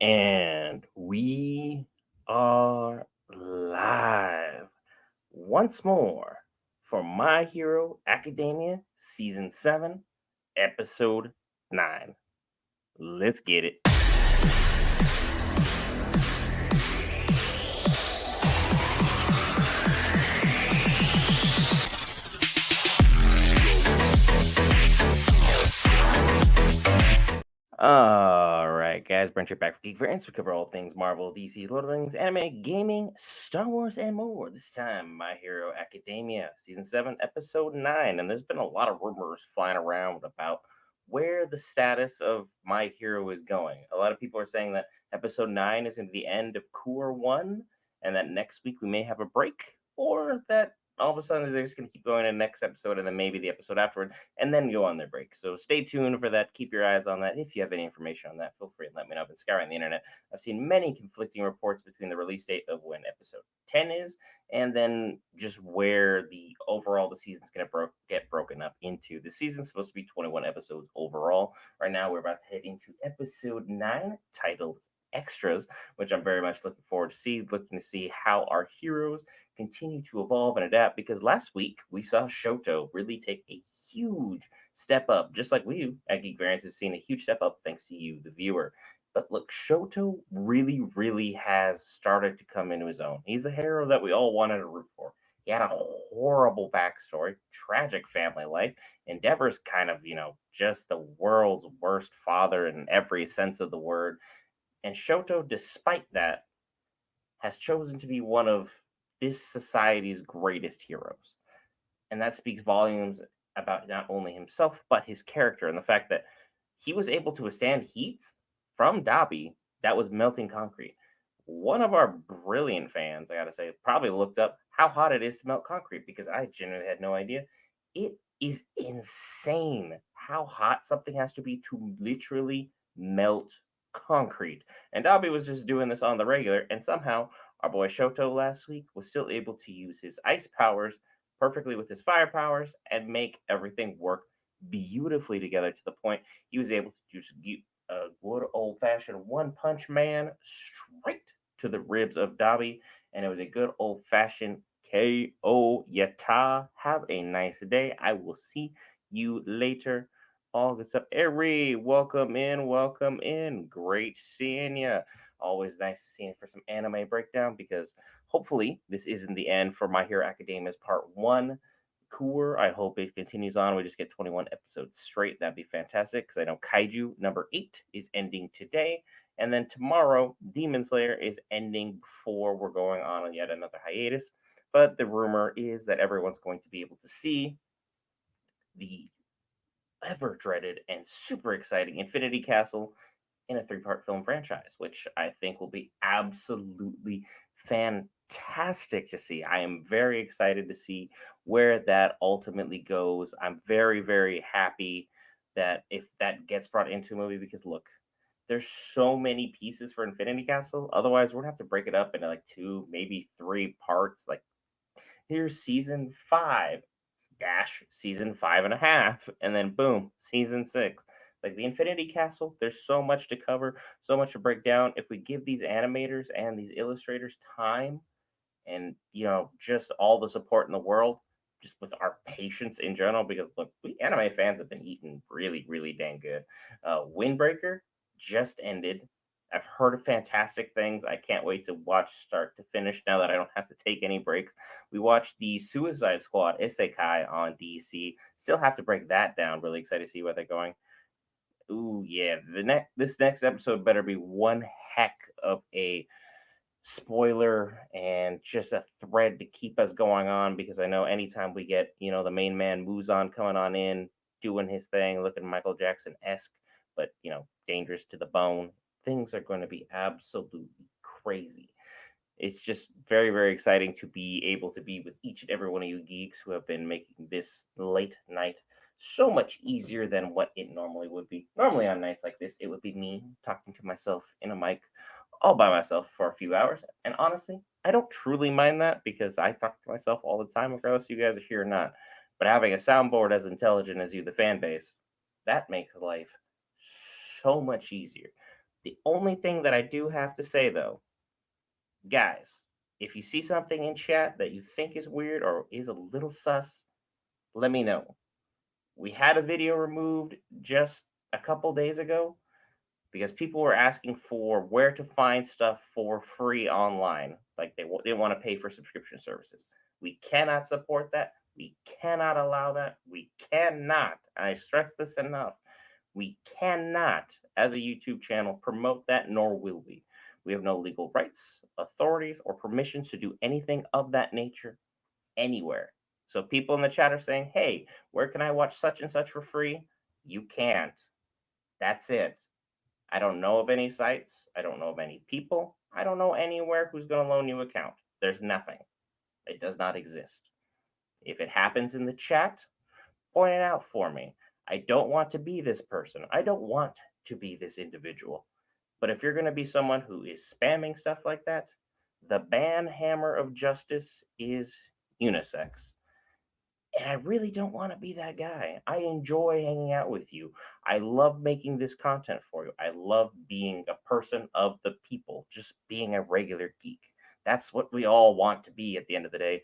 And we are live once more for My Hero Academia Season 7, Episode 9. Let's get it. All right, guys, Brent here back for Geek Variants. We cover all things Marvel, DC, Lord of the Rings, anime, gaming, Star Wars, and more. This time, My Hero Academia, Season 7, Episode 9. And there's been a lot of rumors flying around about where the status of My Hero is going. A lot of people are saying that Episode 9 is going to be the end of Core 1, and that next week we may have a break, or that all of a sudden they're just going to keep going to the next episode and then maybe the episode afterward and then go on their break. So stay tuned for that. Keep your eyes on that. If you have any information on that, feel free to let me know. I've been scouring the internet. I've seen many conflicting reports between the release date of when episode 10 is and then just where the season's going to get broken up into. The season's supposed to be 21 episodes overall. Right now, we're about to head into episode 9, titled Extras, which I'm very much looking forward to looking to see how our heroes continue to evolve and adapt, because last week we saw Shoto really take a huge step up, just like we at Geek Variants have seen a huge step up thanks to you, the viewer. But look, Shoto really, really has started to come into his own. He's a hero that we all wanted to root for. He had a horrible backstory, tragic family life. Endeavor's kind of, just the world's worst father in every sense of the word. And Shoto, despite that, has chosen to be one of this society's greatest heroes. And that speaks volumes about not only himself, but his character and the fact that he was able to withstand heat from Dabi that was melting concrete. One of our brilliant fans, I gotta say, probably looked up how hot it is to melt concrete, because I genuinely had no idea. It is insane how hot something has to be to literally melt concrete. And Dabi was just doing this on the regular, and somehow our boy Shoto last week was still able to use his ice powers perfectly with his fire powers and make everything work beautifully together, to the point he was able to just get a good old fashioned one punch man straight to the ribs of Dabi, and it was a good old fashioned KO Yata. Have a nice day. I will see you later. All good stuff. Eri, welcome in, welcome in. Great seeing you. Always nice to see you for some anime breakdown, because hopefully this isn't the end for My Hero Academia's part 1 core. I hope it continues on. We just get 21 episodes straight. That'd be fantastic, because I know Kaiju number 8 is ending today. And then tomorrow, Demon Slayer is ending before we're going on yet another hiatus. But the rumor is that everyone's going to be able to see the ever dreaded and super exciting Infinity Castle in a 3-part film franchise, which I think will be absolutely fantastic to see. I am very excited to see where that ultimately goes. I'm very, very happy that if that gets brought into a movie, because look, there's so many pieces for Infinity Castle. Otherwise, we're gonna have to break it up into like 2, maybe 3 parts. Like, here's season 5 dash season 5.5, and then boom, season 6. Like the Infinity Castle, there's so much to cover, so much to break down. If we give these animators and these illustrators time, and just all the support in the world, just with our patience in general, because look, we anime fans have been eating really, really dang good. Windbreaker just ended. I've heard of fantastic things. I can't wait to watch start to finish now that I don't have to take any breaks. We watched the Suicide Squad Isekai on DC. Still have to break that down. Really excited to see where they're going. Ooh, yeah. This next episode better be one heck of a spoiler and just a thread to keep us going on, because I know anytime we get, the main man Muzan coming on in, doing his thing, looking Michael Jackson esque, but dangerous to the bone, things are going to be absolutely crazy. It's just very, very exciting to be able to be with each and every one of you geeks who have been making this late night so much easier than what it normally would be. Normally on nights like this, it would be me talking to myself in a mic all by myself for a few hours. And honestly, I don't truly mind that, because I talk to myself all the time, regardless if you guys are here or not. But having a soundboard as intelligent as you, the fan base, that makes life so much easier. The only thing that I do have to say though, guys, if you see something in chat that you think is weird or is a little sus, let me know. We had a video removed just a couple days ago because people were asking for where to find stuff for free online. Like didn't want to pay for subscription services. We cannot support that. We cannot allow that. We cannot. I stress this enough. We cannot, as a YouTube channel, promote that, nor will we. We have no legal rights, authorities, or permissions to do anything of that nature anywhere. So people in the chat are saying, hey, where can I watch such and such for free? You can't. That's it. I don't know of any sites. I don't know of any people. I don't know anywhere who's going to loan you an account. There's nothing. It does not exist. If it happens in the chat, point it out for me. I don't want to be this person. I don't want to be this individual. But if you're going to be someone who is spamming stuff like that, the ban hammer of justice is unisex. And I really don't want to be that guy. I enjoy hanging out with you. I love making this content for you. I love being a person of the people, just being a regular geek. That's what we all want to be at the end of the day.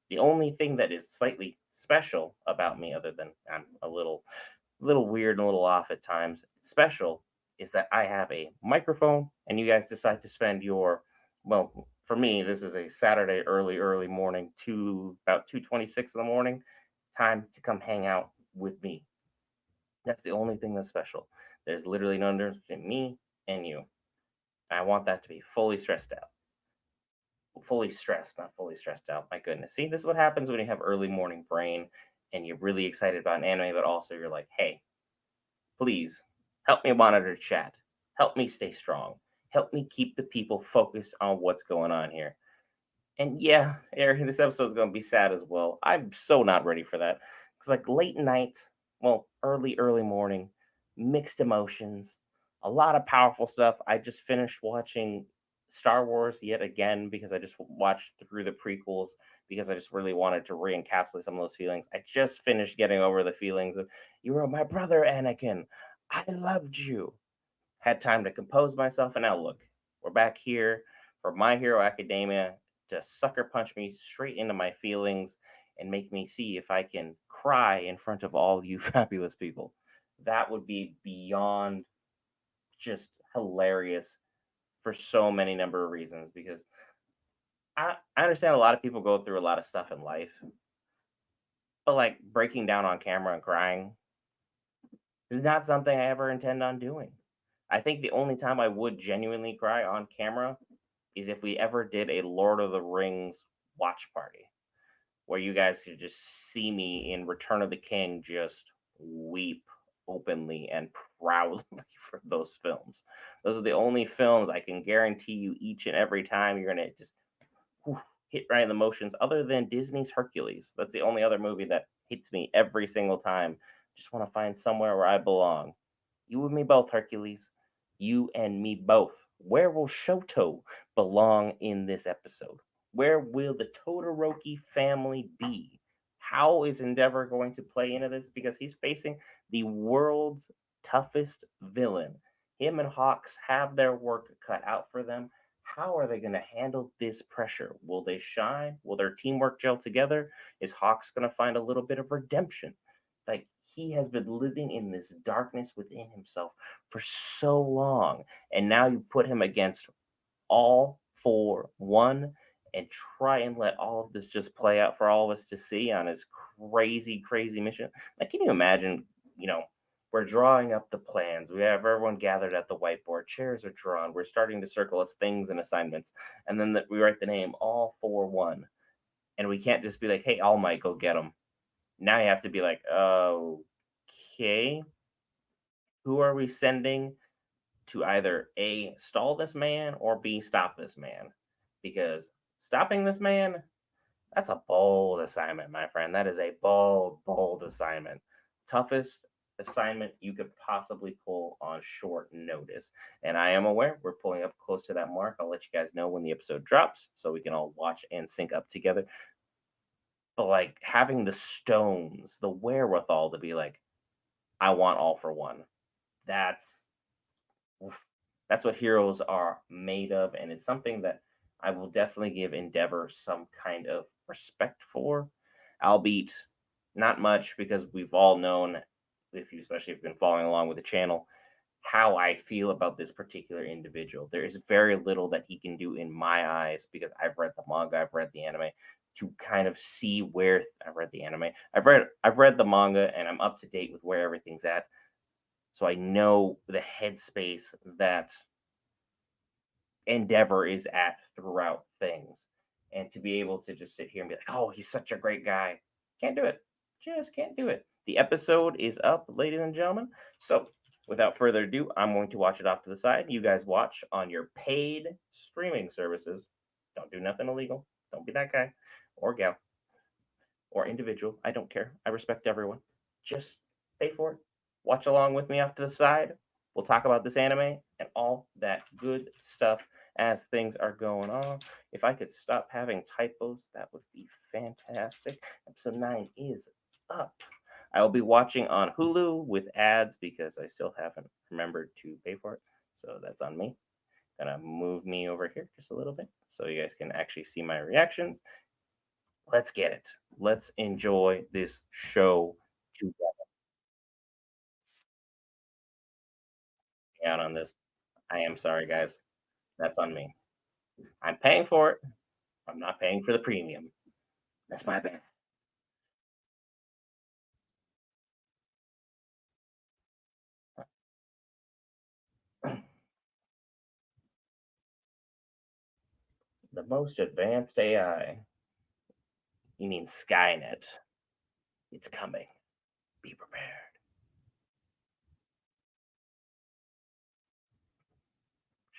The only thing that is slightly special about me, other than I'm a little weird and a little off at times, special is that I have a microphone and you guys decide to spend your, well, for me, this is a Saturday early morning to about 2:26 in the morning, time to come hang out with me. That's the only thing that's special. There's literally no difference between me and you. I want that to be fully stressed out. Fully stressed, not fully stressed out. My goodness. See, this is what happens when you have early morning brain and you're really excited about an anime, but also you're like, hey, please help me monitor chat. Help me stay strong. Help me keep the people focused on what's going on here. And yeah, Eric, this episode is going to be sad as well. I'm so not ready for that. It's like late night, well, early morning, mixed emotions, a lot of powerful stuff. I just finished watching Star Wars yet again because I just watched through the prequels because I just really wanted to re-encapsulate some of those feelings. I just finished getting over the feelings of, you were my brother, Anakin. I loved you. Had time to compose myself, and now look, we're back here for My Hero Academia to sucker punch me straight into my feelings and make me see if I can cry in front of all you fabulous people. That would be beyond just hilarious for so many number of reasons because I understand a lot of people go through a lot of stuff in life, but like breaking down on camera and crying is not something I ever intend on doing. I think the only time I would genuinely cry on camera is if we ever did a Lord of the Rings watch party where you guys could just see me in Return of the King just weep openly and proudly for those films. Those are the only films I can guarantee you each and every time you're going to just hit right in the motions, other than Disney's Hercules. That's the only other movie that hits me every single time. Just want to find somewhere where I belong. You and me both, Hercules. You and me both. Where will Shoto belong in this episode? Where will the Todoroki family be? How is Endeavor going to play into this? Because he's facing the world's toughest villain. Him and Hawks have their work cut out for them. How are they going to handle this pressure? Will they shine? Will their teamwork gel together? Is Hawks going to find a little bit of redemption? Like, he has been living in this darkness within himself for so long. And now you put him against all for one and try and let all of this just play out for all of us to see on his crazy mission. Like, can you imagine, you know, we're drawing up the plans. We have everyone gathered at the whiteboard. Chairs are drawn. We're starting to circle as things and assignments. And then we write the name all for one. And we can't just be like, hey, All Might, go get them. Now you have to be like, okay, who are we sending to either A, stall this man, or B, stop this man? Because stopping this man, that's a bold assignment, my friend. That is a bold assignment. Toughest assignment you could possibly pull on short notice. And I am aware we're pulling up close to that mark. I'll let you guys know when the episode drops so we can all watch and sync up together. But like having the stones, the wherewithal to be like, I want all for one. That's oof. That's what heroes are made of, and it's something that I will definitely give Endeavor some kind of respect for, albeit not much because we've all known, if you especially if you've been following along with the channel, how I feel about this particular individual. There is very little that he can do in my eyes because I've read the manga, I've read the anime to kind of see where I've read the anime. I've read the manga and I'm up to date with where everything's at. So I know the headspace that Endeavor is at throughout things. And to be able to just sit here and be like, oh, he's such a great guy. Can't do it. Just can't do it. The episode is up, ladies and gentlemen. So without further ado, I'm going to watch it off to the side. You guys watch on your paid streaming services. Don't do nothing illegal. Don't be that guy or gal or individual. I don't care. I respect everyone. Just pay for it. Watch along with me off to the side. We'll talk about this anime and all that good stuff as things are going on. If I could stop having typos, that would be fantastic. Episode 9 is up. I will be watching on Hulu with ads because I still haven't remembered to pay for it. So that's on me. Gonna move me over here just a little bit so you guys can actually see my reactions. Let's get it. Let's enjoy this show together. Out on this. I am sorry, guys. That's on me. I'm paying for it. I'm not paying for the premium. That's my bad. The most advanced AI. You mean Skynet? It's coming. Be prepared.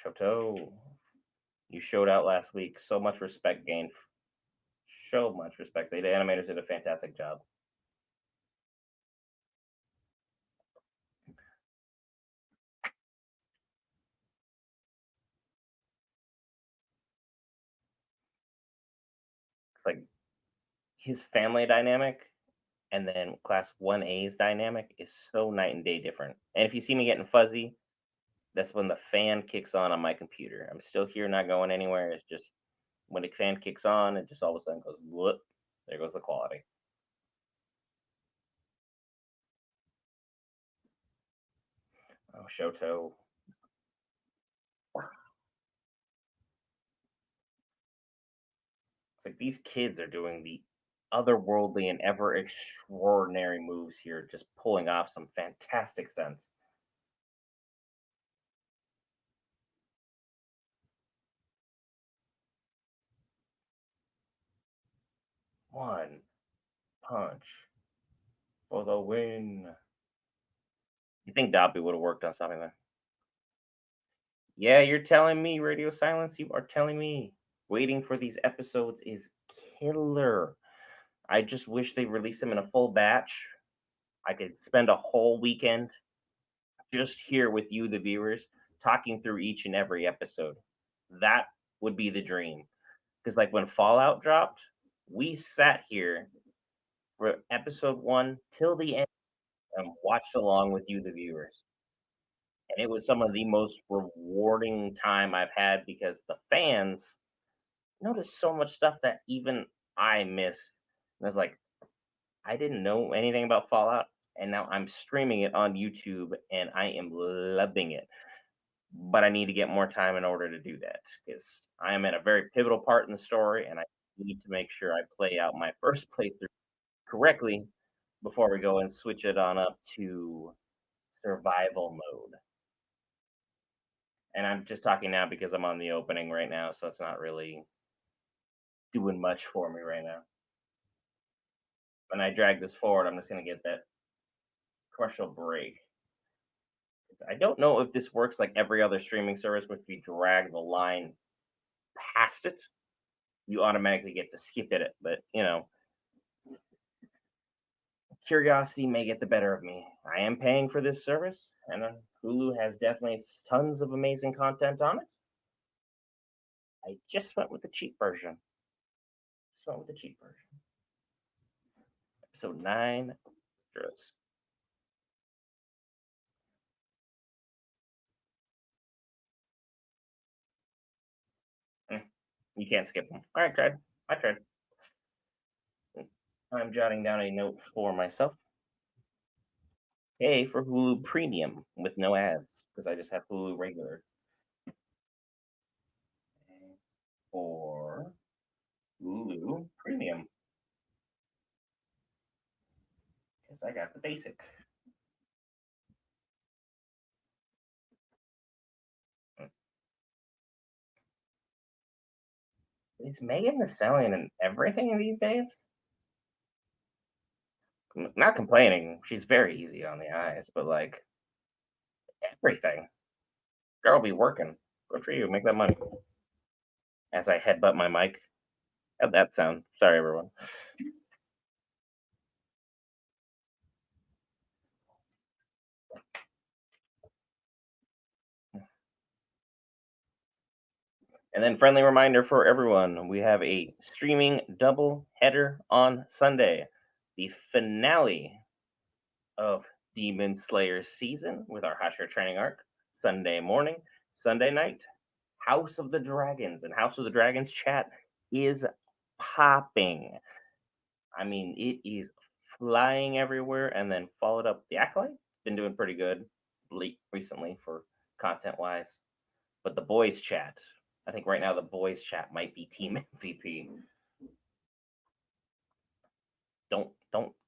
Shoto, you showed out last week. So much respect gained. So much respect. The animators did a fantastic job. It's like his family dynamic and then class 1A's dynamic is so night and day different. And if you see me getting fuzzy, that's when the fan kicks on my computer. I'm still here, not going anywhere. It's just when the fan kicks on, it just all of a sudden goes whoop. There goes the quality. Oh, Shoto. It's like these kids are doing the otherworldly and ever extraordinary moves here, just pulling off some fantastic stunts. One punch for the win. You think Dobby would have worked on something like that? Yeah, you're telling me, Radio Silence. You are telling me. Waiting for these episodes is killer. I just wish they released them in a full batch. I could spend a whole weekend just here with you, the viewers, talking through each and every episode. That would be the dream. Because, like, when Fallout dropped, we sat here for episode one till the end and watched along with you, the viewers. And it was some of the most rewarding time I've had because the fans noticed so much stuff that even I missed. And I was like, I didn't know anything about Fallout, and now I'm streaming it on YouTube, and I am loving it. But I need to get more time in order to do that because I am at a very pivotal part in the story, and I need to make sure I play out my first playthrough correctly before we go and switch it on up to survival mode. And I'm just talking now because I'm on the opening right now, so it's not really doing much for me right now. When I drag this forward, I'm just going to get that commercial break. I don't know if this works like every other streaming service, where if you drag the line past it, you automatically get to skip it. But curiosity may get the better of me. I am paying for this service, and Hulu has definitely tons of amazing content on it. I just went with the cheap version. Just went with the cheap version. Episode 9. Just You can't skip them. All right, tried. I tried. I'm jotting down a note for myself. Pay for Hulu Premium with no ads because I just have Hulu regular. Or Hulu Premium because I got the basic. Is Megan the Stallion in everything these days? Not complaining. She's very easy on the eyes, but like everything. Girl be working. Good for you. Make that money. As I headbutt my mic. How'd that sound? Sorry, everyone. And then, friendly reminder for everyone, we have a streaming double header on Sunday. The finale of Demon Slayer season with our Hashira training arc. Sunday morning, Sunday night, House of the Dragons. And House of the Dragons chat is popping. I mean, it is flying everywhere. And then followed up the Acolyte. Been doing pretty good recently for content wise. But the boys chat, I think right now the boys chat might be team MVP.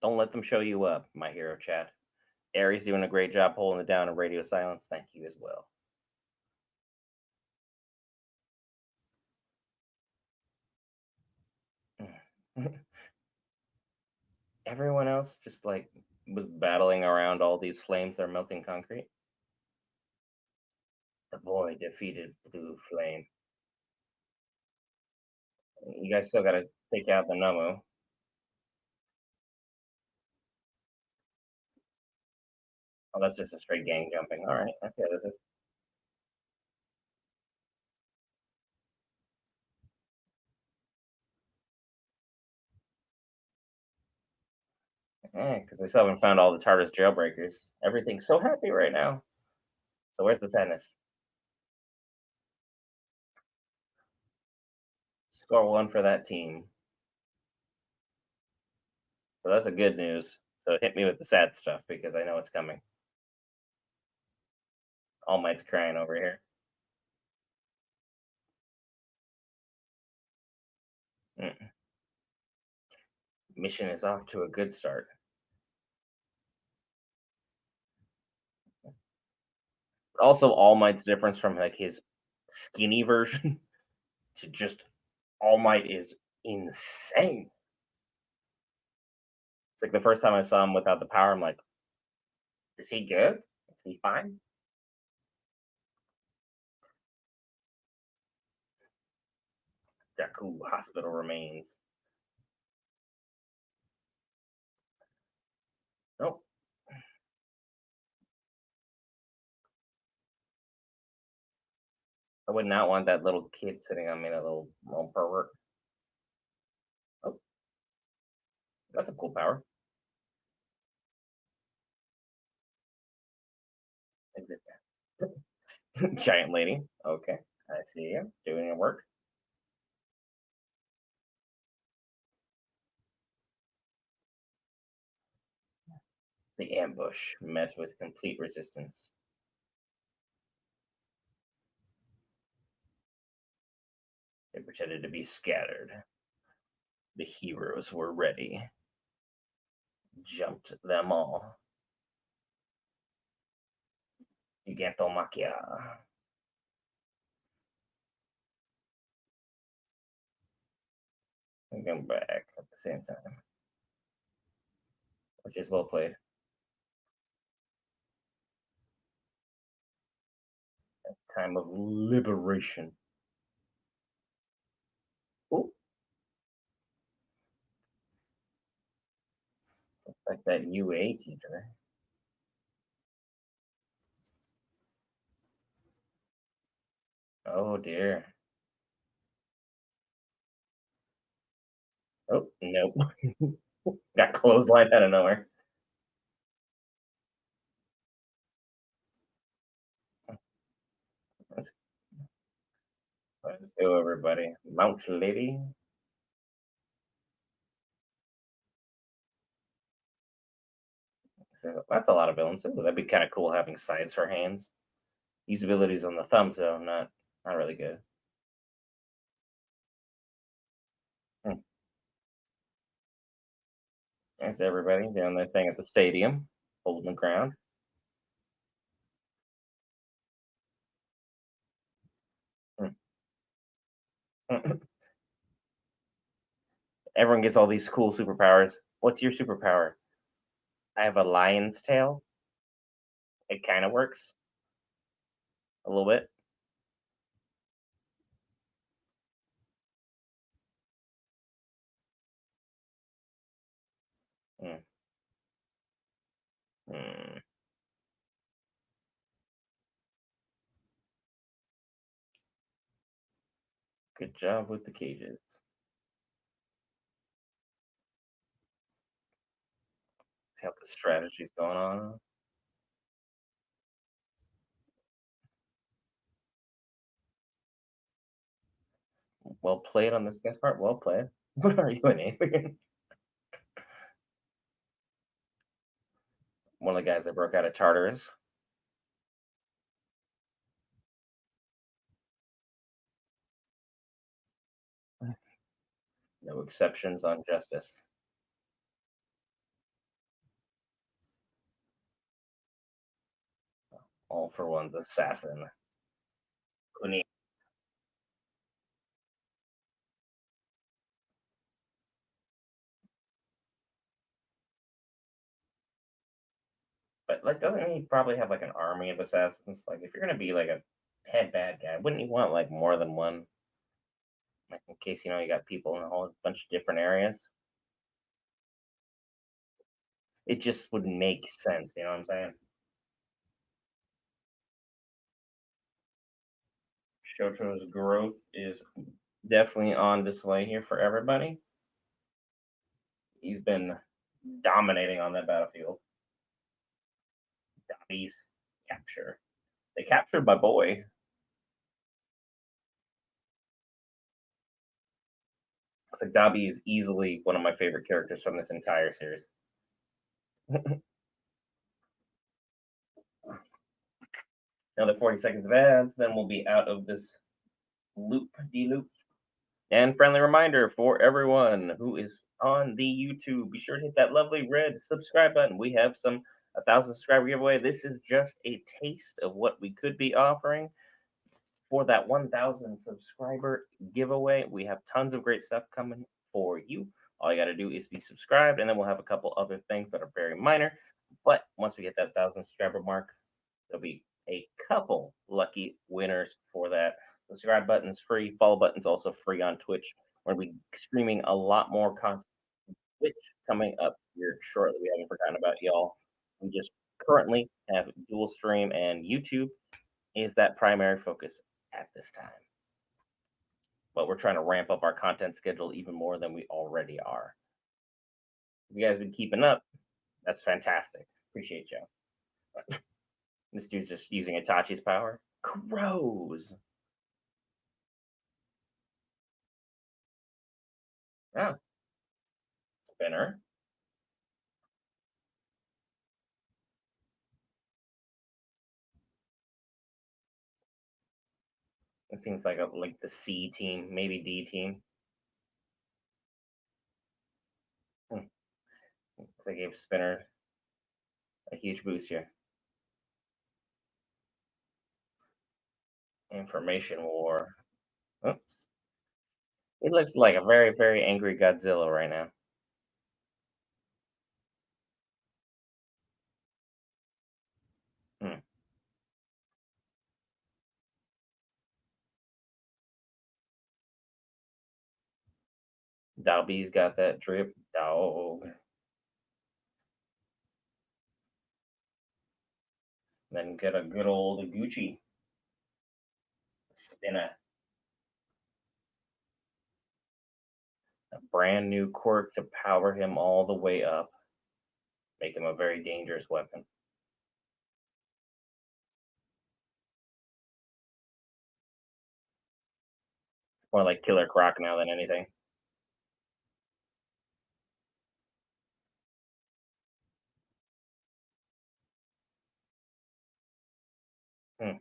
Don't let them show you up, my hero chat. Aries doing a great job holding it down in radio silence. Thank you as well. Everyone else just like was battling around all these flames that are melting concrete. The boy defeated Blue Flame. You guys still gotta take out the Nomu. Oh, that's just a straight gang jumping. All right, that's yeah, this is. Because I still haven't found all the TARDIS jailbreakers. Everything's so happy right now. So where's the sadness? Score one for that team. So that's a good news. So hit me with the sad stuff because I know it's coming. All Might's crying over here. Mm. Mission is off to a good start. Also, All Might's difference from like his skinny version to just All Might is insane. It's like the first time I saw him without the power, I'm like, is he good? Is he fine? Jakku hospital remains. Nope. I would not want that little kid sitting on me, that little pervert. Oh, that's a cool power. Giant lady. Okay. I see you doing your work. The ambush met with complete resistance. They pretended to be scattered. The heroes were ready. Jumped them all. Gigantomachia. And come back at the same time, which is well played. Time of liberation. Oh, like that UA teacher. Oh dear. Oh nope. Got clothesline out of nowhere. That's Let's go, everybody. Mount Lady. So that's a lot of villains. Ooh, that'd be kind of cool having sides for hands. Usability's on the thumbs, though, not really good. Hmm. There's everybody doing their thing at the stadium, holding the ground. Hmm. Everyone gets all these cool superpowers. What's your superpower? I have a lion's tail. It kind of works a little bit. Mm, mm. Good job with the cages. See how the strategy's going on. Well played on this guy's part. Well played. What are you an alien? One of the guys that broke out of Tartarus. No exceptions on justice. All for one's assassin. Kuni. But like, doesn't he probably have like an army of assassins? Like, if you're gonna be like a head bad guy, wouldn't you want like more than one? Like, in case you got people in a whole bunch of different areas. It just would make sense. You know what I'm saying? Shoto's growth is definitely on display here for everybody. He's been dominating on that battlefield. Dobby's capture. They captured my boy. Looks like Dobby is easily one of my favorite characters from this entire series. Another 40 seconds of ads, then we'll be out of this loop de loop. And friendly reminder for everyone who is on the YouTube, be sure to hit that lovely red subscribe button. We have some 1,000 subscriber giveaway. This is just a taste of what we could be offering for that 1,000 subscriber giveaway. We have tons of great stuff coming for you. All you got to do is be subscribed, and then we'll have a couple other things that are very minor. But once we get that 1,000 subscriber mark, there'll be a couple lucky winners for that. Subscribe button's free. Follow button's also free on Twitch. We're going to be streaming a lot more content on Twitch coming up here shortly. We haven't forgotten about y'all. We just currently have dual stream, and YouTube is that primary focus at this time. But we're trying to ramp up our content schedule even more than we already are. If you guys been keeping up, that's fantastic. Appreciate you. This dude's just using Itachi's power. Crows. Yeah. Spinner. It seems like the C team, maybe D team. Hmm. Looks like gave Spinner a huge boost here. Information war. Oops. He looks like a very, very angry Godzilla right now. Hmm. Dalby's got that drip dog. Then get a good old Gucci Spinner. A brand new quirk to power him all the way up. Make him a very dangerous weapon. More like Killer Croc now than anything. Hmm.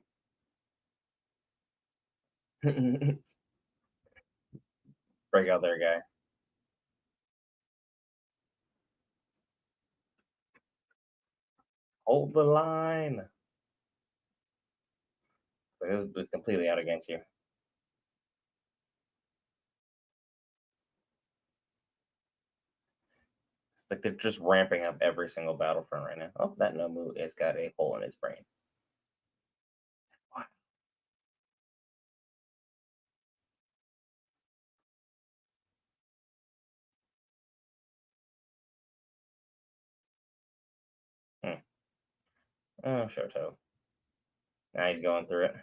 Break out there, guy. Hold the line. It was completely out against you. It's like they're just ramping up every single battlefront right now. Oh, that Nomu has got a hole in his brain. What? Hmm. Oh, Shoto. Now he's going through it.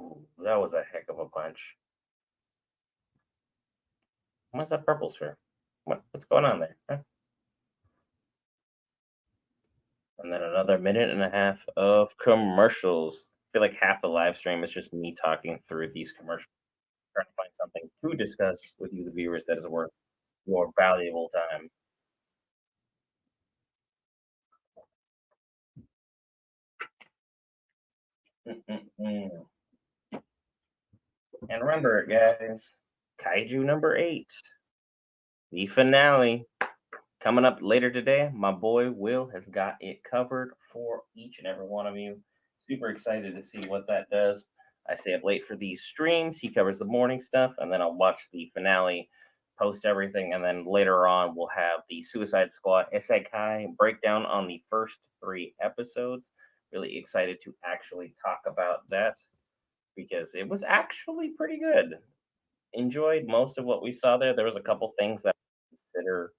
Ooh, that was a heck of a punch. What's that purple sphere? What's going on there? Huh? And then another minute and a half of commercials. I feel like half the live stream is just me talking through these commercials, trying to find something to discuss with you, the viewers, that is worth your valuable time. Mm-mm-mm. And remember, guys, Kaiju number 8, the finale. Coming up later today, my boy Will has got it covered for each and every one of you. Super excited to see what that does. I stay up late for these streams. He covers the morning stuff, and then I'll watch the finale, post everything, and then later on we'll have the Suicide Squad Isekai breakdown on the first 3 episodes. Really excited to actually talk about that because it was actually pretty good. Enjoyed most of what we saw there. There was a couple things that I consider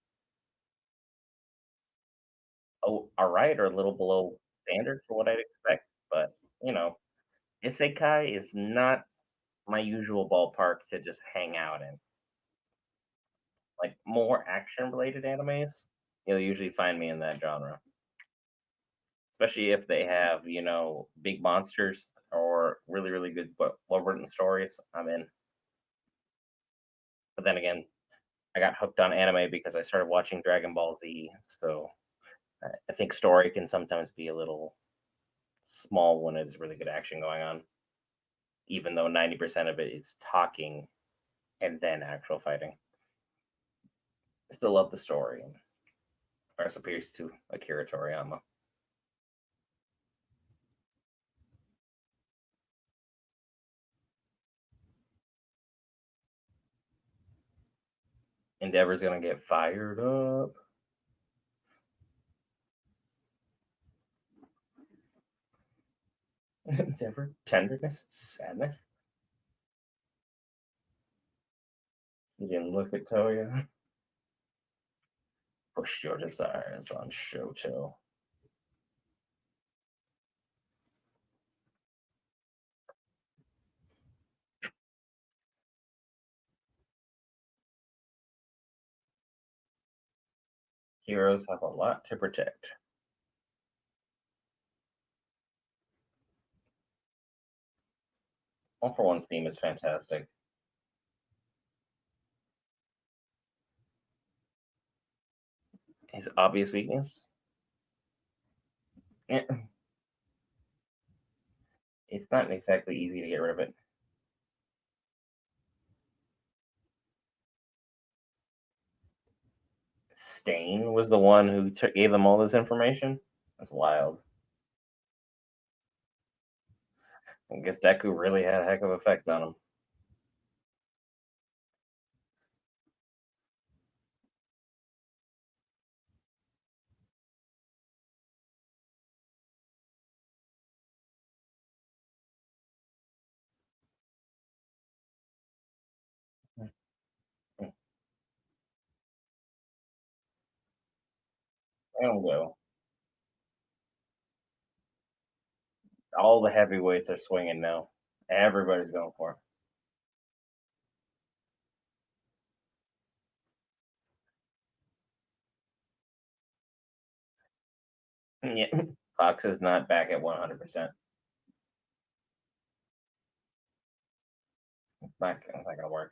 all right or a little below standard for what I'd expect, but, you know, isekai is not my usual ballpark to just hang out in. Like, more action-related animes, you'll usually find me in that genre, especially if they have, big monsters or really, really good, well-written stories, I'm in. But then again, I got hooked on anime because I started watching Dragon Ball Z, so I think story can sometimes be a little small when it's really good action going on, even though 90% of it is talking and then actual fighting. I still love the story and recipes to Akira Toriyama. Endeavor's gonna get fired up. Endeavor, tenderness, sadness. You didn't look at Toya. Push your desires on Shoto. Heroes have a lot to protect. All for One's theme is fantastic. His obvious weakness, eh, it's not exactly easy to get rid of it. Stain was the one who gave them all this information. That's wild. I guess Deku really had a heck of effect on him. And go. All the heavyweights are swinging now. Everybody's going for it. Yeah, Fox is not back at 100%. It's not gonna work.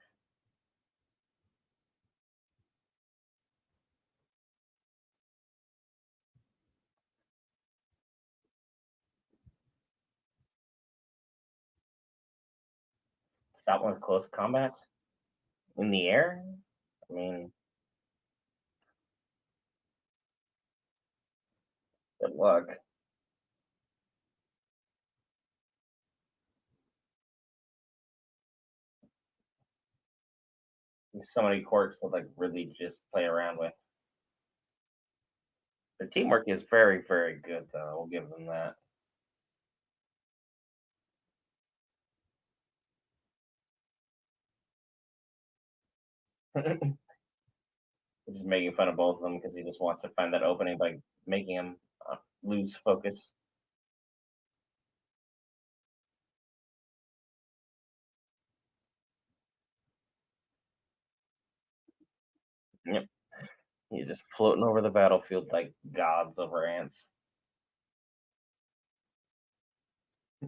Stop with close combat in the air. I mean, good luck. There's so many quirks to like really just play around with. The teamwork is very, very good, though. We'll give them that. Just making fun of both of them because he just wants to find that opening by making him lose focus. Yep. You're just floating over the battlefield like gods over ants.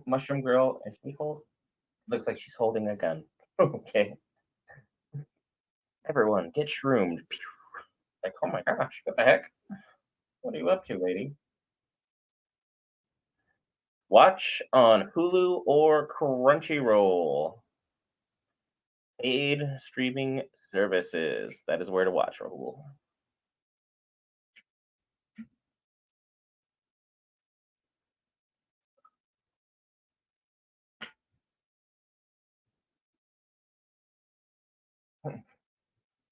Mushroom Girl, if she hold, looks like she's holding a gun. Okay. Everyone, get shroomed. Pew. Like, oh my gosh, what the heck? What are you up to, lady? Watch on Hulu or Crunchyroll. Paid streaming services. That is where to watch, Rahul.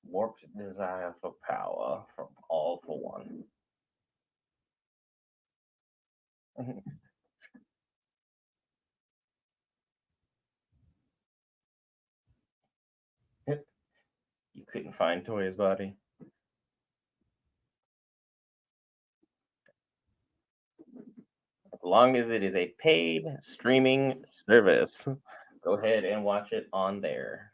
Warped desire for power from all for one. You couldn't find Toya's body. As long as it is a paid streaming service, go ahead and watch it on there.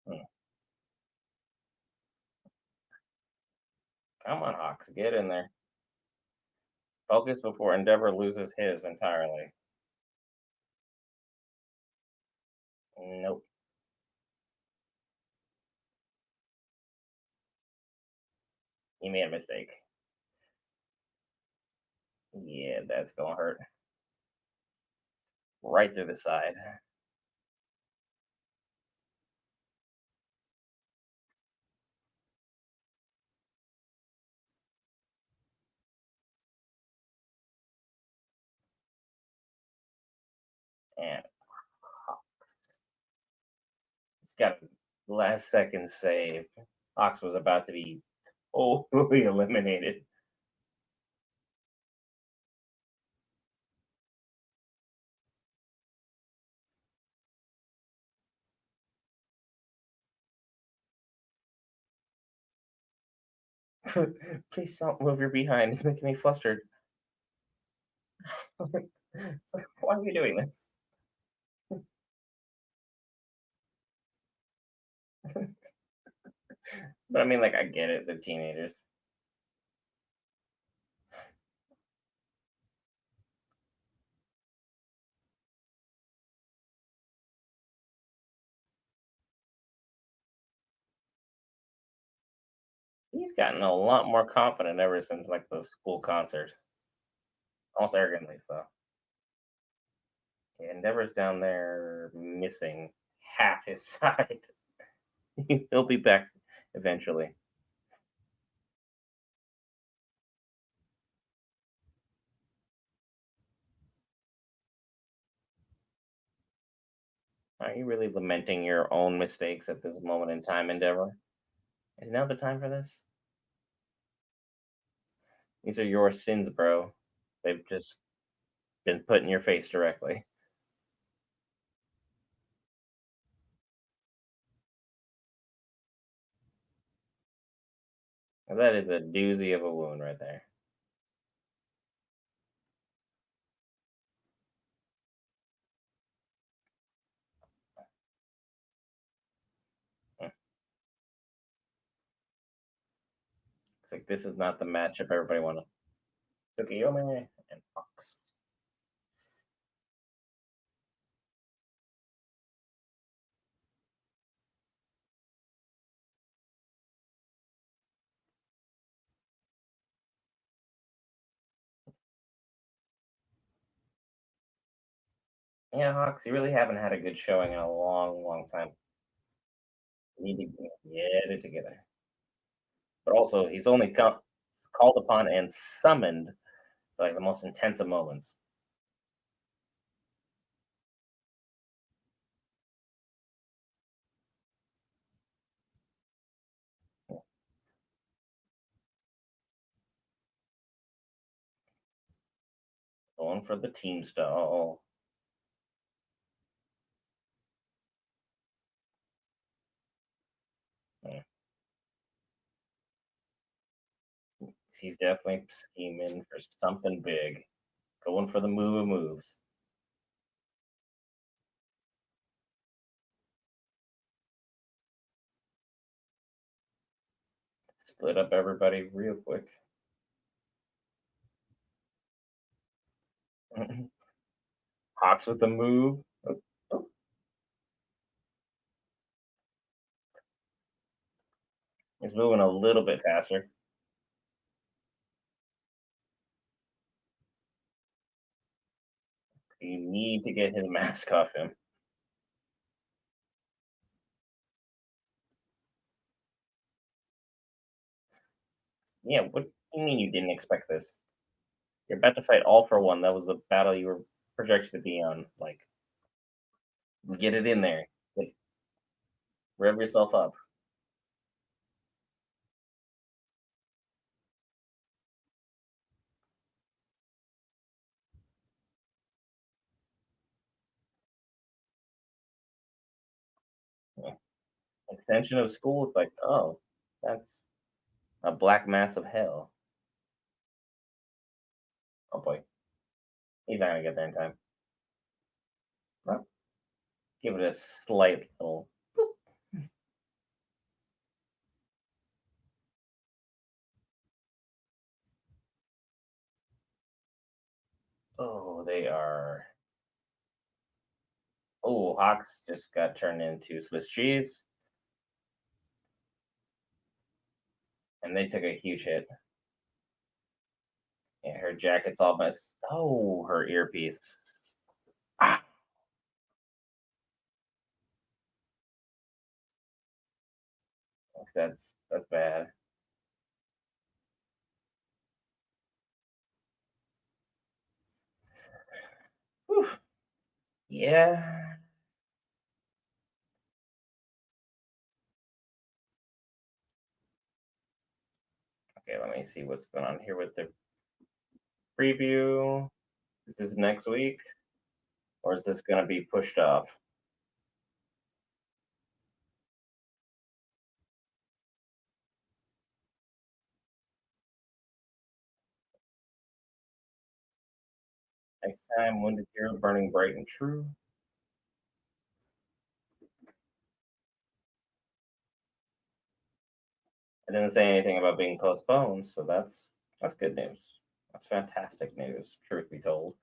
Hmm. Come on, Hawks, get in there. Focus before Endeavor loses his entirely. Nope, he made a mistake. Yeah, that's gonna hurt. Right through the side. And it's got a last second save. Hawks was about to be totally eliminated. Please don't move your behind. It's making me flustered. It's like, why are you doing this? But I mean, like, I get it. They're teenagers. He's gotten a lot more confident ever since like the school concert. Almost arrogantly so. Yeah, Endeavor's down there missing half his side. He'll be back eventually. Are you really lamenting your own mistakes at this moment in time, Endeavor? Is now the time for this? These are your sins, bro. They've just been put in your face directly. And that is a doozy of a wound right there. Looks like this is not the matchup everybody wanted. Tokiyome and Fox. Yeah, Hawks, you really haven't had a good showing in a long, long time. You need to get it together. But also, he's only called upon and summoned for like the most intense of moments. Going for the team stall. Yeah, he's definitely scheming for something big. Going for the move of moves. Split up everybody real quick. Hawks with the move. Oh, oh, he's moving a little bit faster. You need to get his mask off him. Yeah, what do you mean you didn't expect this? You're about to fight all for one. That was the battle you were projected to be on. Like, get it in there. Like, rev yourself up. Yeah. Extension of school is like, oh, that's a black mass of hell. Oh boy, he's not gonna get there in time. Well, give it a slight little. Oh, they are. Oh, Hawks just got turned into Swiss cheese, and they took a huge hit. Yeah, her jacket's all messed. Oh, her earpiece. Ah, that's bad. Whew. Yeah. Okay, let me see what's going on here with the preview. Is this next week, or is this going to be pushed off? Next time, Wounded Hero Burning Bright and True. It didn't say anything about being postponed, so that's good news. That's fantastic news, truth be told.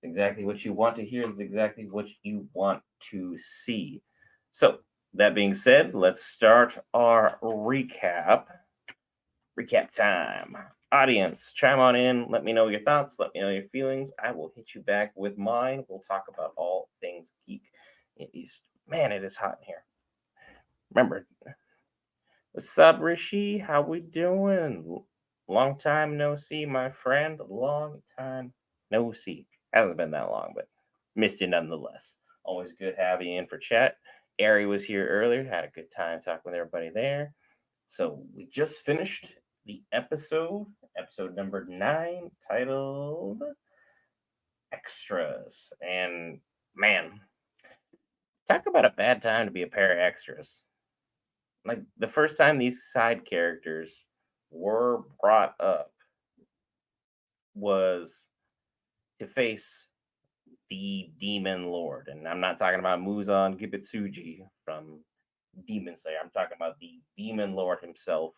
Exactly what you want to hear is exactly what you want to see. So, that being said, let's start our recap. Recap time. Audience, chime on in. Let me know your thoughts. Let me know your feelings. I will hit you back with mine. We'll talk about all things geek. It is, man, it is hot in here. Remember, what's up, Rishi? How we doing? Long time no see, my friend. Long time no see. Hasn't been that long, but missed you nonetheless. Always good having you in for chat. Ari was here earlier. Had a good time talking with everybody there. So we just finished the episode number 9, titled Extras. And man, talk about a bad time to be a pair of extras. Like the first time these side characters were brought up was to face the Demon Lord. And I'm not talking about Muzan Gibitsuji from Demon Slayer. I'm talking about the Demon Lord himself,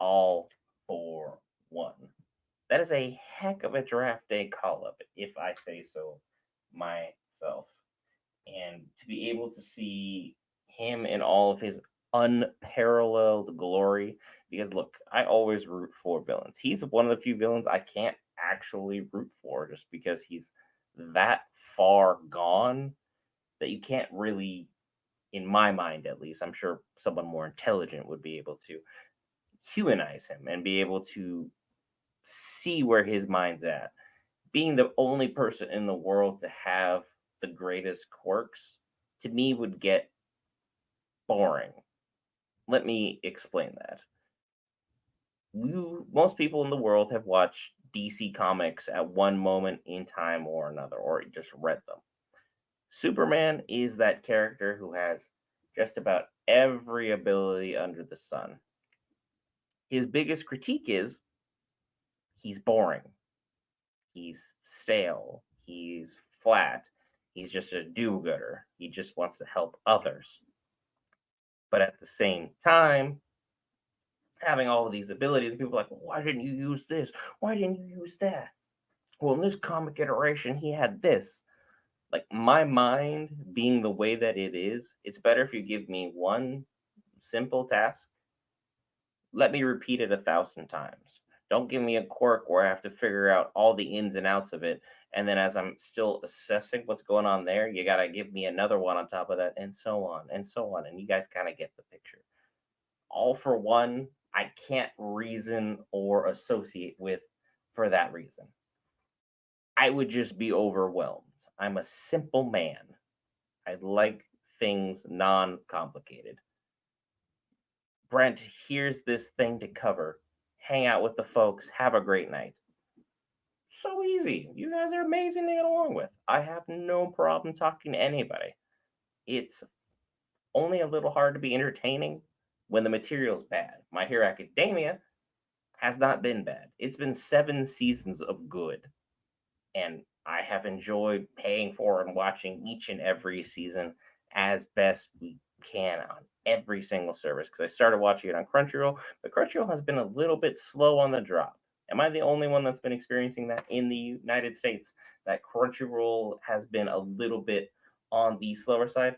all for one. That is a heck of a draft day call up, if I say so myself. And to be able to see him in all of his unparalleled glory, because look, I always root for villains. He's one of the few villains I can't actually root for just because he's that far gone that you can't really, in my mind at least, I'm sure someone more intelligent would be able to humanize him and be able to see where his mind's at. Being the only person in the world to have the greatest quirks, to me, would get boring. Let me explain that. Most people in the world have watched DC comics at one moment in time or another, or just read them. Superman is that character who has just about every ability under the sun. His biggest critique is he's boring, he's stale, he's flat, he's just a do gooder, he just wants to help others. But at the same time, having all of these abilities, people are like, well, why didn't you use this? Why didn't you use that? Well, in this comic iteration, he had this. Like, my mind being the way that it is, it's better if you give me one simple task. Let me repeat it 1,000 times. Don't give me a quirk where I have to figure out all the ins and outs of it. And then as I'm still assessing what's going on there, you got to give me another one on top of that, and so on and so on. And you guys kind of get the picture. All for one, I can't reason or associate with for that reason. I would just be overwhelmed. I'm a simple man. I like things non complicated. Brent, here's this thing to cover. Hang out with the folks. Have a great night. So easy. You guys are amazing to get along with. I have no problem talking to anybody. It's only a little hard to be entertaining when the material's bad. My Hero Academia has not been bad. It's been 7 seasons of good. And I have enjoyed paying for and watching each and every season as best we can on every single service. Because I started watching it on Crunchyroll, but Crunchyroll has been a little bit slow on the drop. Am I the only one that's been experiencing that in the United States? That Crunchyroll has been a little bit on the slower side?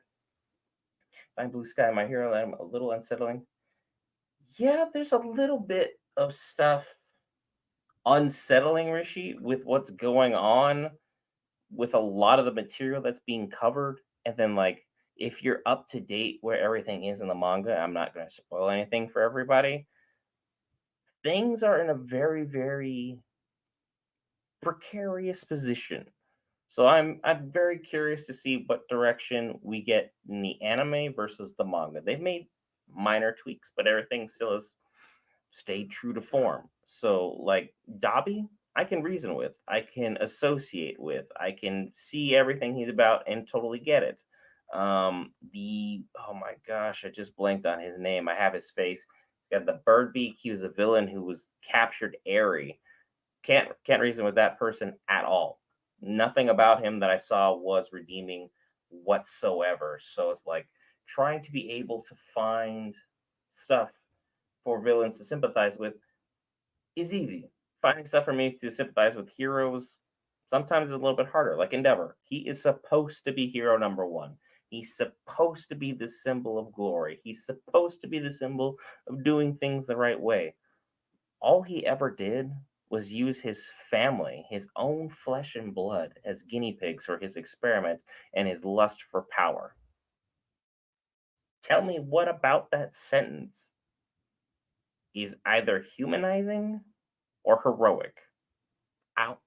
Find Blue Sky, My Hero, I'm a little unsettling. Yeah, there's a little bit of stuff unsettling, Rishi, with what's going on with a lot of the material that's being covered. And then, like, if you're up to date where everything is in the manga, I'm not going to spoil anything for everybody. Things are in a very, very precarious position. So I'm very curious to see what direction we get in the anime versus the manga. They've made minor tweaks, but everything still is stayed true to form. So, like Dobby, I can reason with, I can associate with, I can see everything he's about and totally get it. The oh my gosh, I just blanked on his name. I have his face. He's got the bird beak. He was a villain who was captured airy. Can't reason with that person at all. Nothing about him that I saw was redeeming whatsoever. So it's like trying to be able to find stuff for villains to sympathize with is easy. Finding stuff for me to sympathize with heroes sometimes is a little bit harder. Like Endeavor, he is supposed to be hero number one. He's supposed to be the symbol of glory. He's supposed to be the symbol of doing things the right way. All he ever did was use his family, his own flesh and blood, as guinea pigs for his experiment and his lust for power. Tell me what about that sentence is either humanizing or heroic.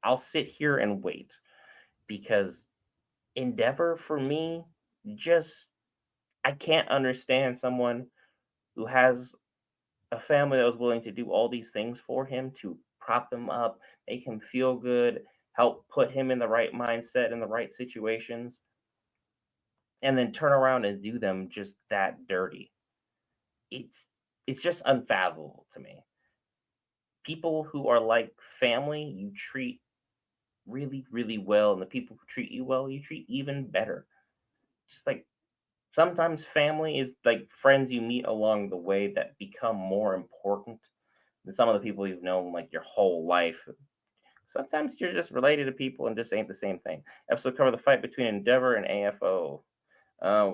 I'll sit here and wait because Endeavor for me just I can't understand someone who has a family that was willing to do all these things for him to prop him up, make him feel good, help put him in the right mindset in the right situations, and then turn around and do them just that dirty. It's it's just unfathomable to me. People who are like family, you treat really, really well, and the people who treat you well, you treat even better. Just like sometimes family is like friends you meet along the way that become more important And some of the people you've known like your whole life. Sometimes you're just related to people and just ain't the same thing. Episode cover the fight between Endeavor and AFO. Uh,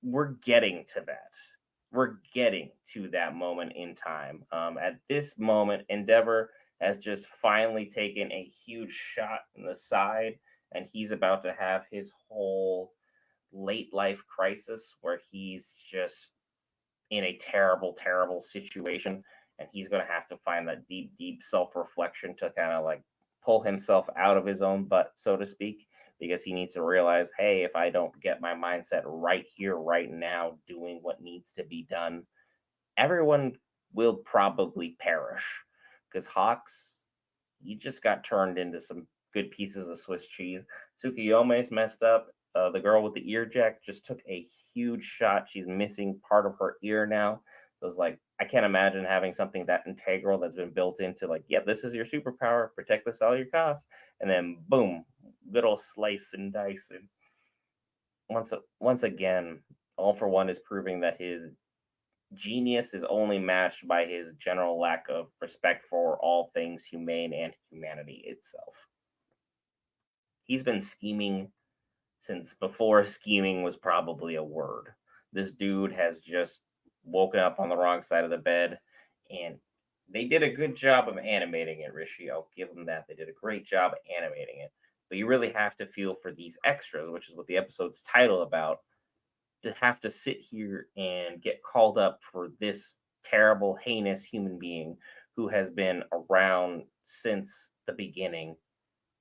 we're getting to that. We're getting to that moment in time. At this moment, Endeavor has just finally taken a huge shot in the side, and he's about to have his whole late life crisis where he's just in a terrible, terrible situation, and he's going to have to find that deep, deep self reflection to kind of like pull himself out of his own butt, so to speak, because he needs to realize, hey, if I don't get my mindset right here, right now, doing what needs to be done, everyone will probably perish. Because Hawks, he just got turned into some good pieces of Swiss cheese. Tsukuyome's messed up. The girl with the ear jack just took a huge shot. She's missing part of her ear now. So it's like, I can't imagine having something that integral that's been built into like, yeah, this is your superpower. Protect this at all your costs. And then boom, good old slice and dice. And once again, All for One is proving that his genius is only matched by his general lack of respect for all things humane and humanity itself. He's been scheming since before scheming was probably a word. This dude has just woken up on the wrong side of the bed, and they did a good job of animating it, Rishi. I'll give them that. They did a great job animating it. But you really have to feel for these extras, which is what the episode's title about, to have to sit here and get called up for this terrible, heinous human being who has been around since the beginning,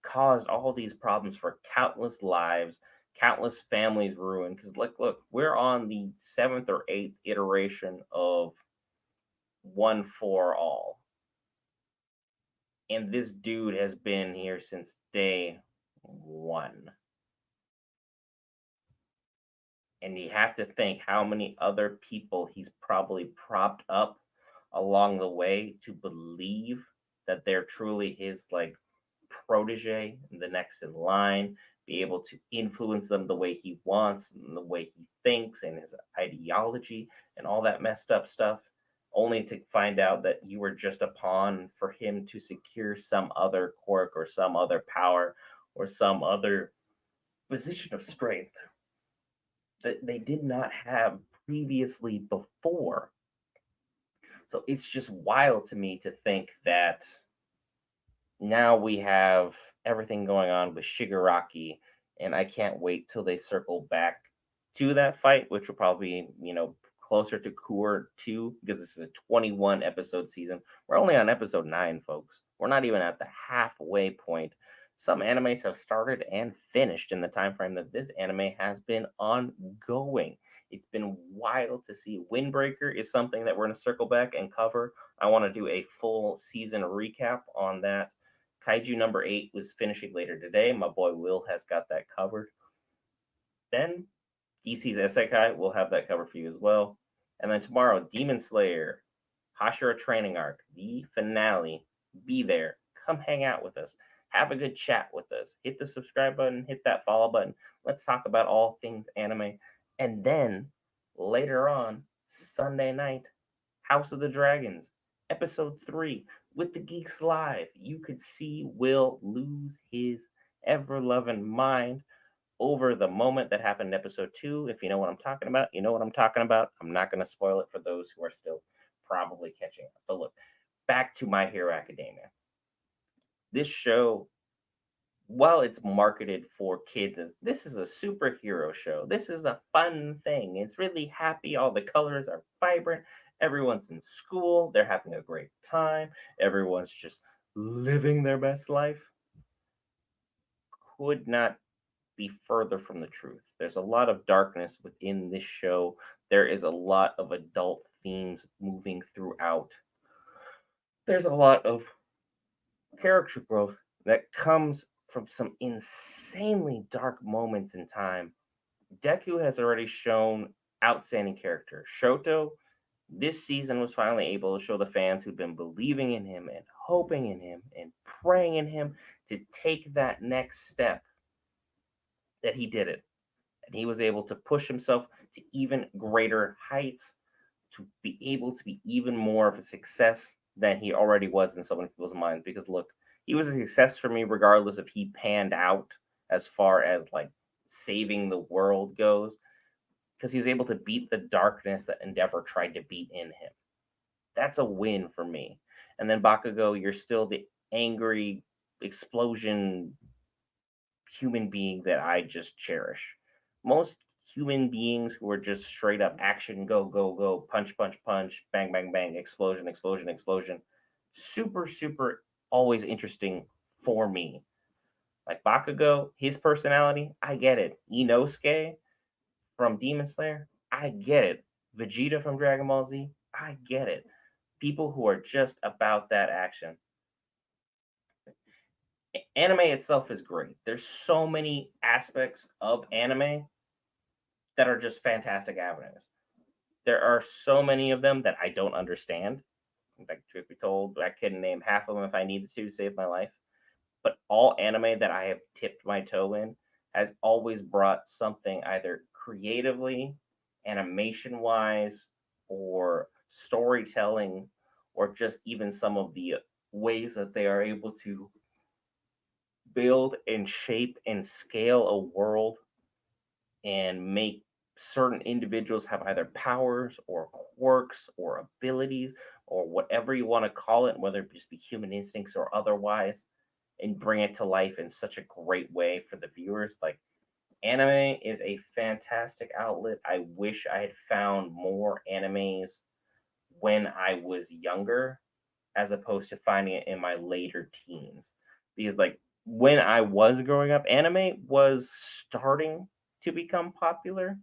caused all these problems for countless lives, countless families ruined. Because, like, look, we're on the seventh or eighth iteration of One for All. And this dude has been here since day one. And you have to think how many other people he's probably propped up along the way to believe that they're truly his like protege, the next in line, be able to influence them the way he wants and the way he thinks and his ideology and all that messed up stuff, only to find out that you were just a pawn for him to secure some other quirk or some other power or some other position of strength that they did not have previously before. So it's just wild to me to think that now we have everything going on with Shigaraki, and I can't wait till they circle back to that fight, which will probably be, closer to Core 2, because this is a 21 episode season. We're only on episode 9, folks. We're not even at the halfway point. Some animes have started and finished in the time frame that this anime has been ongoing. It's been wild to see. Windbreaker is something that we're going to circle back and cover. I want to do a full season recap on that. Kaiju number 8 was finishing later today. My boy Will has got that covered. Then DC's Isekai will have that covered for you as well. And then tomorrow, Demon Slayer, Hashira Training Arc, the finale. Be there. Come hang out with us. Have a good chat with us. Hit the subscribe button, hit that follow button. Let's talk about all things anime. And then later on, Sunday night, House of the Dragons, episode 3 with the Geeks Live. You could see Will lose his ever loving mind over the moment that happened in episode 2. If you know what I'm talking about, you know what I'm talking about. I'm not going to spoil it for those who are still probably catching up. But look, back to My Hero Academia. This show, while it's marketed for kids as this is a superhero show, this is a fun thing. It's really happy. All the colors are vibrant. Everyone's in school. They're having a great time. Everyone's just living their best life. Could not be further from the truth. There's a lot of darkness within this show. There is a lot of adult themes moving throughout. There's a lot of character growth that comes from some insanely dark moments in time. Deku has already shown outstanding character. Shoto, this season, was finally able to show the fans who'd been believing in him and hoping in him and praying in him to take that next step that he did it. And he was able to push himself to even greater heights, to be able to be even more of a success than he already was in so many people's minds. Because look, he was a success for me regardless if he panned out as far as like saving the world goes, because he was able to beat the darkness that Endeavor tried to beat in him. That's a win for me. And then Bakugo, you're still the angry explosion human being that I just cherish. Most human beings who are just straight up action, go, go, go, punch, punch, punch, bang, bang, bang, explosion, explosion, explosion. Super, super always interesting for me. Like Bakugo, his personality, I get it. Inosuke from Demon Slayer, I get it. Vegeta from Dragon Ball Z, I get it. People who are just about that action. Anime itself is great. There's so many aspects of anime that are just fantastic avenues. There are so many of them that I don't understand. In fact, truth be told, I couldn't name half of them if I needed to save my life. But all anime that I have tipped my toe in has always brought something either creatively, animation wise, or storytelling, or just even some of the ways that they are able to build and shape and scale a world and make certain individuals have either powers or quirks or abilities or whatever you want to call it, whether it just be human instincts or otherwise, and bring it to life in such a great way for the viewers. Like, anime is a fantastic outlet. I wish I had found more animes when I was younger as opposed to finding it in my later teens. Because like when I was growing up, anime was starting to become popular,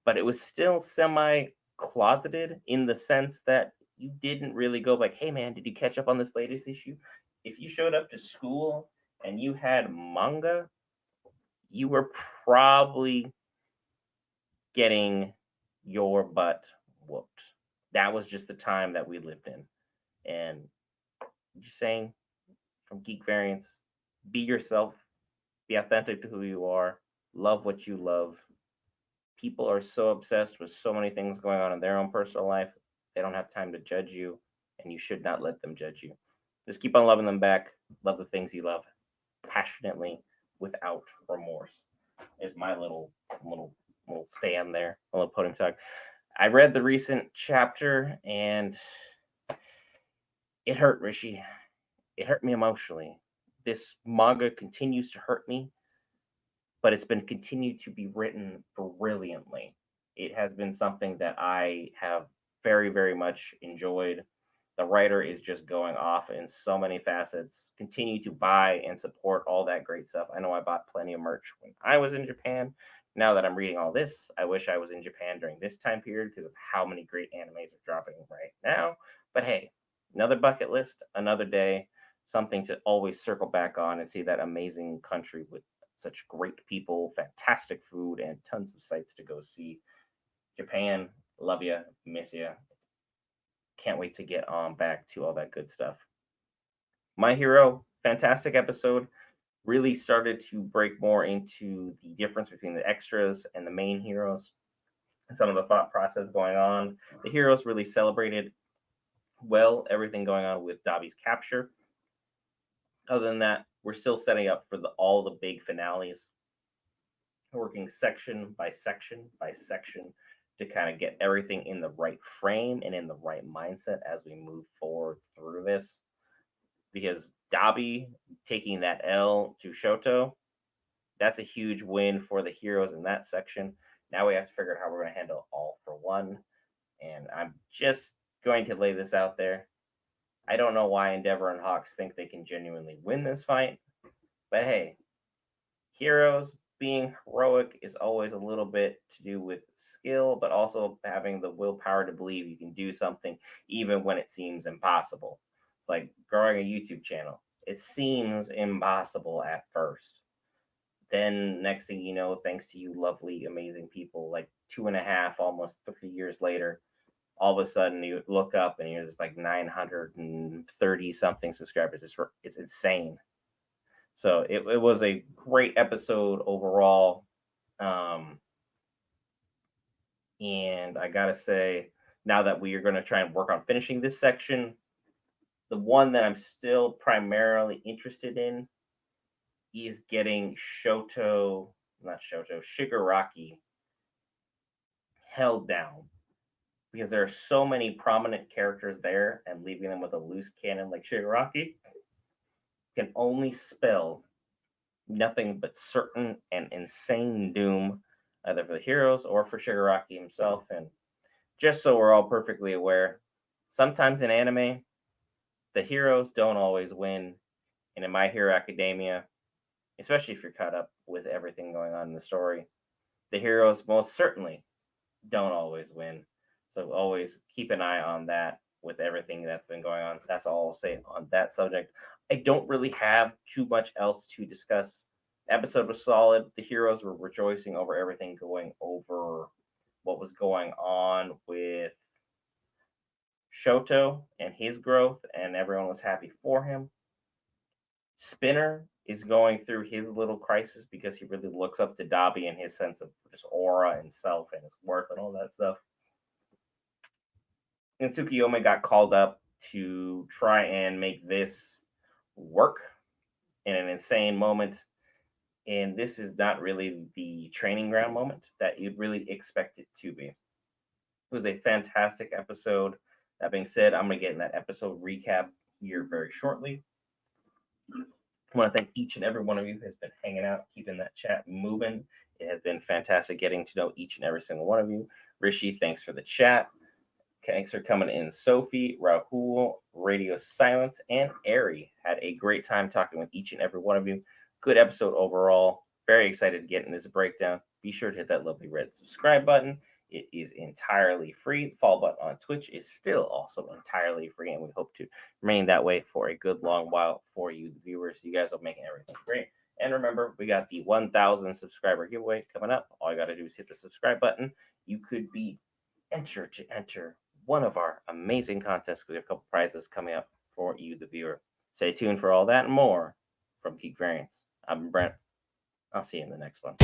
but it was still semi closeted in the sense that you didn't really go like, "Hey man, did you catch up on this latest issue?" If you showed up to school and you had manga, you were probably getting your butt whooped. That was just the time that we lived in. And just saying, from Geek Variants, be yourself, be authentic to who you are, love what you love. People are so obsessed with so many things going on in their own personal life, they don't have time to judge you, and you should not let them judge you. Just keep on loving them back. Love the things you love passionately without remorse. Is my little little stand there, a little podium talk. I read the recent chapter and it hurt, Rishi. It hurt me emotionally. This manga continues to hurt me, but it's been continued to be written brilliantly. It has been something that I have very, very much enjoyed. The writer is just going off in so many facets. Continue to buy and support all that great stuff. I know I bought plenty of merch when I was in Japan. Now that I'm reading all this, I wish I was in Japan during this time period because of how many great animes are dropping right now. But hey, another bucket list, another day, something to always circle back on and see that amazing country with such great people, fantastic food, and tons of sights to go see. Japan, love you, miss you. Can't wait to get on back to all that good stuff. My Hero, fantastic episode. Really started to break more into the difference between the extras and the main heroes and some of the thought process going on. The heroes really celebrated well everything going on with Dabi's capture. Other than that, we're still setting up for all the big finales, working section by section by section to kind of get everything in the right frame and in the right mindset as we move forward through this. Because Dabi taking that L to Shoto, that's a huge win for the heroes in that section. Now we have to figure out how we're going to handle All for One. And I'm just going to lay this out there. I don't know why Endeavor and Hawks think they can genuinely win this fight. But hey, heroes being heroic is always a little bit to do with skill, but also having the willpower to believe you can do something even when it seems impossible. It's like growing a YouTube channel. It seems impossible at first. Then, next thing you know, thanks to you lovely, amazing people, like 2.5, almost 3 years later, all of a sudden you look up and you're just like 930 something subscribers. It's insane. So it was a great episode overall. Um, and I gotta say, now that we are going to try and work on finishing this section, The one that I'm still primarily interested in is getting Shigaraki held down because there are so many prominent characters there, and leaving them with a loose cannon like Shigaraki can only spell nothing but certain and insane doom, either for the heroes or for Shigaraki himself. And just so we're all perfectly aware, sometimes in anime, the heroes don't always win. And in My Hero Academia, especially if you're caught up with everything going on in the story, the heroes most certainly don't always win. So always keep an eye on that with everything that's been going on. That's all I'll say on that subject. I don't really have too much else to discuss. The episode was solid. The heroes were rejoicing over everything going over what was going on with Shoto and his growth, and everyone was happy for him. Spinner is going through his little crisis because he really looks up to Dabi and his sense of just aura and self and his worth and all that stuff. And Tsukiyomi got called up to try and make this work in an insane moment. And this is not really the training ground moment that you'd really expect it to be. It was a fantastic episode. That being said, I'm going to get in that episode recap here very shortly. I want to thank each and every one of you who has been hanging out, keeping that chat moving. It has been fantastic getting to know each and every single one of you. Rishi, thanks for the chat. Thanks for coming in. Sophie, Rahul, Radio Silence, and Ari had a great time talking with each and every one of you. Good episode overall. Very excited to get in this breakdown. Be sure to hit that lovely red subscribe button. It is entirely free. The follow button on Twitch is still also entirely free, and we hope to remain that way for a good long while for you, the viewers. You guys are making everything great. And remember, we got the 1,000 subscriber giveaway coming up. All you got to do is hit the subscribe button. You could be entered to enter one of our amazing contests. We have a couple prizes coming up for you, the viewer. Stay tuned for all that and more from Geek Variants. I'm Brent. I'll see you in the next one.